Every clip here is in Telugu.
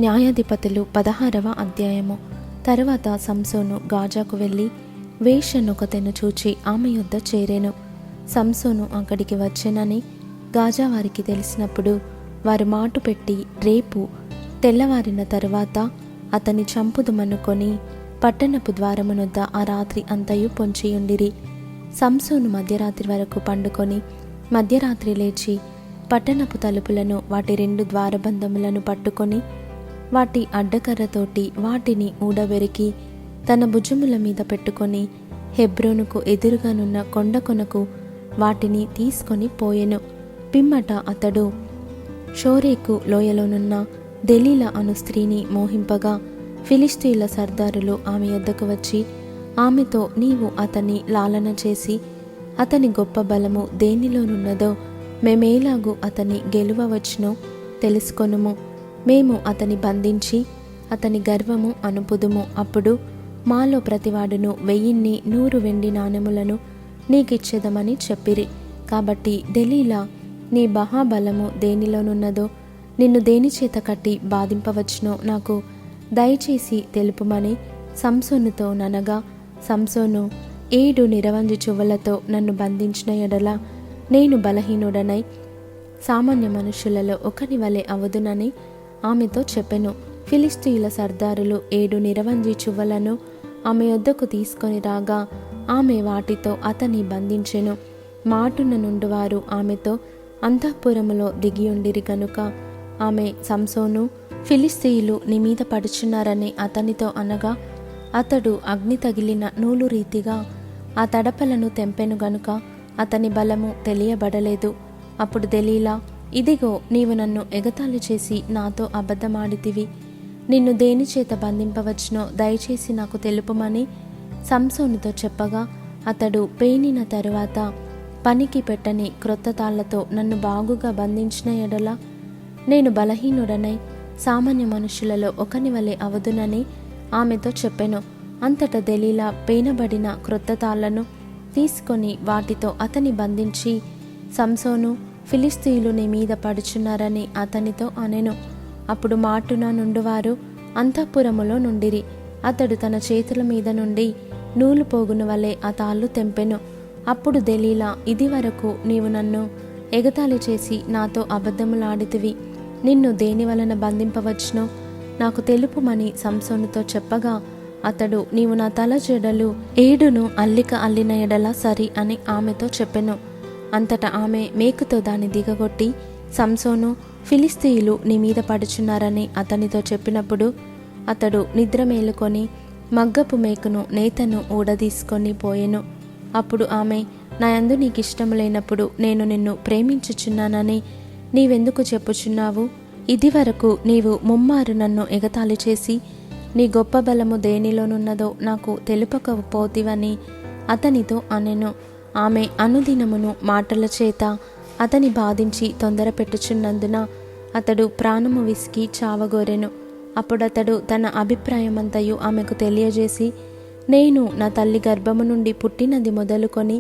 న్యాయాధిపతులు 16వ అధ్యాయము. తరువాత సంసోను గాజాకు వెళ్ళి వేశ్యనొకతెను చూచి ఆమె యొద్ద చేరెను. సంసోను అక్కడికి వచ్చెనని గాజా వారికి తెలిసినప్పుడు వారు మాటు పెట్టి రేపు తెల్లవారిన తరువాత అతని చంపుదుమనుకొని పట్టణపు ద్వారమునొద్ద ఆ రాత్రి అంతయు పొంచియుండిరి. సంసోను మధ్యరాత్రి వరకు పండుకొని మధ్యరాత్రి లేచి పట్టణపు తలుపులను వాటి 2 ద్వారబంధములను పట్టుకొని వాటి అడ్డకర్రతోటి వాటిని ఊడబెరికి తన భుజముల మీద పెట్టుకొని హెబ్రోనుకు ఎదురుగానున్న కొండ కొనకు వాటిని తీసుకొని పోయెను. పిమ్మట అతడు షోరేకు లోయలోనున్న దెలీలా అను స్త్రీని మోహింపగా ఫిలిష్తీయుల సర్దారులు ఆమె యొద్దకు వచ్చి ఆమెతో, నీవు అతన్ని లాలన చేసి అతని గొప్ప బలము దేనిలోనున్నదో మేమేలాగూ అతని గెలువవచ్చునో తెలుసుకొనుము. మేము అతని బంధించి అతని గర్వము అనుపుదుము. అప్పుడు మాలో ప్రతివాడును 1000 100 వెండి నాణెములను నీకిచ్చేదమని చెప్పిరి. కాబట్టి దెలీలా, నీ మహాబలము దేనిలోనున్నదో నిన్ను దేనిచేత కట్టి బాధింపవచ్చునో నాకు దయచేసి తెలుపుమని సంసోనుతో ననగా, సంసోను, 7 నిరవంజి చువ్వలతో నన్ను బంధించిన ఎడల నేను బలహీనుడనై సామాన్య మనుషులలో ఒకని వలె అవదునని ఆమెతో చెప్పెను. ఫిలిష్తీయుల సర్దారులు 7 నిరవంజి చువ్వలను ఆమె యొద్దకు తీసుకొని రాగా ఆమె వాటితో అతని బంధించెను. మాటున నుండి వారు ఆమెతో అంతఃపురములో దిగియుండిరి కనుక ఆమె, సంసోను, ఫిలిష్తీయులు నీ మీద పడుచున్నారని అతనితో అనగా అతడు అగ్ని తగిలిన నూలు రీతిగా ఆ తడపలను తెంపెను గనుక అతని బలము తెలియబడలేదు. అప్పుడు దెలీలా, ఇదిగో నీవు నన్ను ఎగతాళి చేసి నాతో అబద్ధమాడితివి. నిన్ను దేనిచేత బంధింపవచ్చునో దయచేసి నాకు తెలుపుమని సంసోనుతో చెప్పగా అతడు పేనిన తరువాత పనికి పెట్టని క్రొత్త తాళ్లతో నన్ను బాగుగా బంధించిన ఎడల నేను బలహీనుడనై సామాన్య మనుషులలో ఒకని వలె అవదునని ఆమెతో చెప్పెను. అంతటా దెలీలా పేనబడిన క్రొత్త తాళ్లను తీసుకొని వాటితో అతని బంధించి, సంసోను, ఫిలిష్తీయులు నీ మీద పడుచున్నారని అతనితో అనెను. అప్పుడు మాటున నుండివారు అంతఃపురములో నుండిరి. అతడు తన చేతుల మీద నుండి నూలు పోగును వలె ఆ తాళ్ళు తెంపెను. అప్పుడు దెలీలా, ఇది వరకు నీవు నన్ను ఎగతాళి చేసి నాతో అబద్ధములాడితివి. నిన్ను దేని వలన బంధింపవచ్చునో నాకు తెలుపుమని సంసోనుతో చెప్పగా అతడు, నీవు నా తల జడలు 7 అల్లిక అల్లిన ఎడల సరి అని ఆమెతో చెప్పెను. అంతటా ఆమె మేకుతో దాన్ని దిగగొట్టి, సంసోను, ఫిలిష్తీయులు నీ మీద పడుచున్నారని అతనితో చెప్పినప్పుడు అతడు నిద్ర మేలుకొని మగ్గపు మేకును నేతను ఊడదీసుకొని పోయెను. అప్పుడు ఆమె, నా యందు నీకిష్టము లేనప్పుడు నేను నిన్ను ప్రేమించుచున్నానని నీవెందుకు చెప్పుచున్నావు? ఇది వరకు నీవు ముమ్మారు నన్ను ఎగతాళి చేసి నీ గొప్ప బలము దేనిలోనున్నదో నాకు తెలుపకపోతివని అతనితో అనెను. ఆమె అనుదినమును మాటల చేత అతని బాధించి తొందర పెట్టుచున్నందున అతడు ప్రాణము విసికి చావగోరెను. అప్పుడతడు తన అభిప్రాయమంతయు ఆమెకు తెలియజేసి, నేను నా తల్లి గర్భము నుండి పుట్టినది మొదలుకొని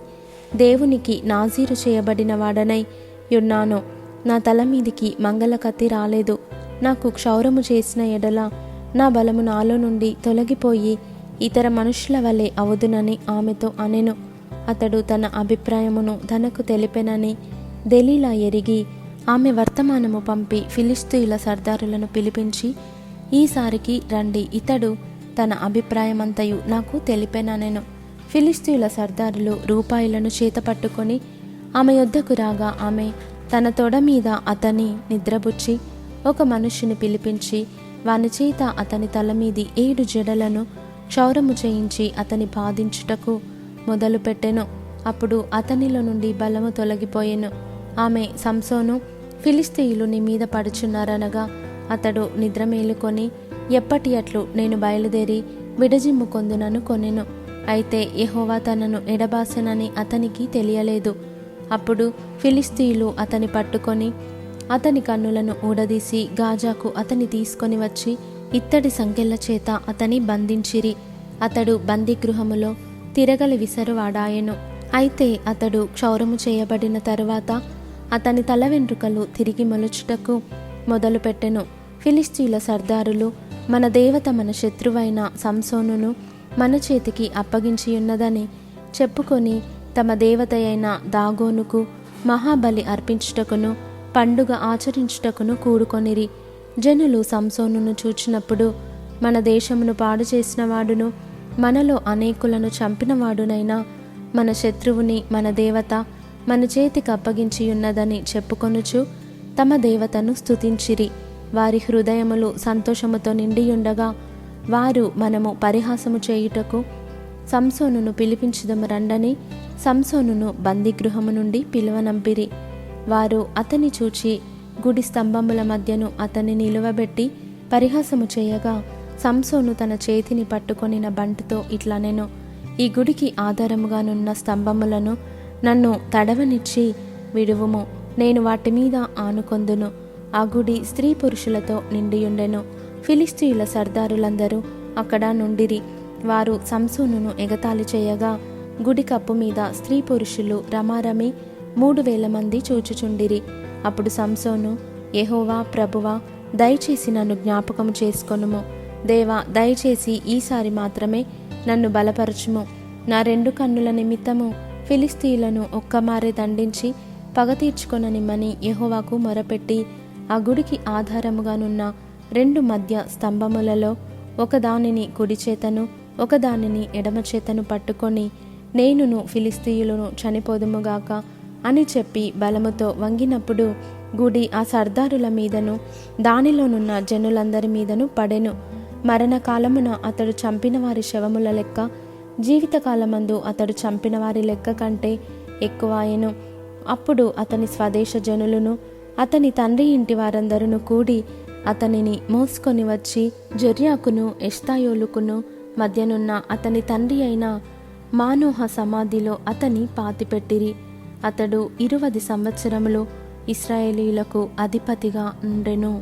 దేవునికి నాజీరు చేయబడిన వాడనై యున్నాను. నా తల మీదికి మంగళ కత్తి రాలేదు. నాకు క్షౌరము చేసిన ఎడల నా బలము నాలో నుండి తొలగిపోయి ఇతర మనుషుల వలె అవదునని ఆమెతో అనెను. అతడు తన అభిప్రాయమును తనకు తెలిపెనని దెలీలా ఎరిగి ఆమె వర్తమానము పంపి ఫిలిష్తీయుల సర్దారులను పిలిపించి, ఈసారికి రండి, ఇతడు తన అభిప్రాయమంతయు నాకు తెలిపెననెను. ఫిలిష్తీయుల సర్దారులు రూపాయలను చేత పట్టుకొని ఆమె యొద్దకు రాగా ఆమె తన తొడ మీద అతని నిద్రబుచ్చి ఒక మనుష్యుని పిలిపించి వాని చేత అతని తల మీది 7 జడలను క్షౌరము చేయించి అతని బాధించుటకు మొదలుపెట్టెను. అప్పుడు అతనిలో నుండి బలము తొలగిపోయెను. ఆమె, సంసోను, ఫిలిష్తీయులు నీ మీద పడుచున్నారనగా అతడు నిద్ర మేలుకొని ఎప్పటి అట్లు నేను బయలుదేరి విడజిమ్ము కొందునను కొనెను. అయితే యెహోవా తనను ఎడబాసెనని అతనికి తెలియలేదు. అప్పుడు ఫిలిష్తీయులు అతని పట్టుకొని అతని కన్నులను ఊడదీసి గాజాకు అతని తీసుకొని వచ్చి ఇత్తడి సంకెళ్ల చేత అతని బంధించిరి. అతడు బందీగృహములో తిరగలి విసరువాడాయెను. అయితే అతడు క్షౌరము చేయబడిన తరువాత అతని తల వెంట్రుకలు తిరిగి మొలుచుటకు మొదలుపెట్టెను. ఫిలిష్తీయుల సర్దారులు మన దేవత మన శత్రువైన సంసోనును మన చేతికి అప్పగించి ఉన్నదని చెప్పుకొని తమ దేవత అయిన దాగోనుకు మహాబలి అర్పించుటకును పండుగ ఆచరించుటకును కూడుకొనిరి. జనులు సంసోనును చూచినప్పుడు మన దేశమును పాడు చేసిన వాడును మనలో అనేకులను చంపినవాడునైనా మన శత్రువుని మన దేవత మన చేతికి అప్పగించి ఉన్నదని చెప్పుకొనుచు తమ దేవతను స్తుతించిరి. వారి హృదయములు సంతోషముతో నిండియుండగా వారు మనము పరిహాసము చేయుటకు సంసోనును పిలిపించుదము రండని సంసోనును బందీగృహము నుండి పిలువనంపిరి. వారు అతని చూచి గుడి స్తంభముల మధ్యను అతన్ని నిలువబెట్టి పరిహాసము చేయగా సంసోను తన చేతిని పట్టుకొనిన బంటుతో ఇట్లనెను, ఈ గుడికి ఆధారముగానున్న స్తంభములను నన్ను తడవనిచ్చి విడువుము, నేను వాటి మీద ఆనుకొందును. ఆ గుడి స్త్రీ పురుషులతో నిండియుండెను. ఫిలిష్తీయుల సర్దారులందరూ అక్కడ నుండిరి. వారు సంసోనును ఎగతాళి చేయగా గుడి కప్పు మీద స్త్రీ పురుషులు రమారమి 3,000 మంది చూచుచుండిరి. అప్పుడు సంసోను, యెహోవా ప్రభువా, దయచేసి నన్ను జ్ఞాపకము చేసుకొనుము. దేవా, దయచేసి ఈసారి మాత్రమే నన్ను బలపరచుము. నా 2 కన్నుల నిమిత్తము ఫిలిష్తీయులను ఒక్కమారే దండించి పగ తీర్చుకొననిమ్మని యెహోవాకు మొరపెట్టి ఆ గుడికి ఆధారముగానున్న 2 మధ్య స్తంభములలో ఒకదానిని కుడి చేతను ఒకదానిని ఎడమ చేతను పట్టుకొని నేనును ఫిలిష్తీయులను చనిపోదుముగాక అని చెప్పి బలముతో వంగినప్పుడు గుడి ఆ సర్దారుల మీదను దానిలోనున్న జనులందరి మీదను పడెను. మరణకాలమున అతడు చంపిన వారి శవముల లెక్క జీవితకాలమందు అతడు చంపిన వారి లెక్క కంటే ఎక్కువాయెను. అప్పుడు అతని స్వదేశ జనులను అతని తండ్రి ఇంటి వారందరూ కూడి అతనిని మోసుకొని వచ్చి జొర్యాకును ఎష్తాయోలుకును మధ్యనున్న అతని తండ్రి అయిన మానోహ సమాధిలో అతని పాతిపెట్టిరి. అతడు 20 సంవత్సరములు ఇశ్రాయేలీయులకు అధిపతిగా ఉండెను.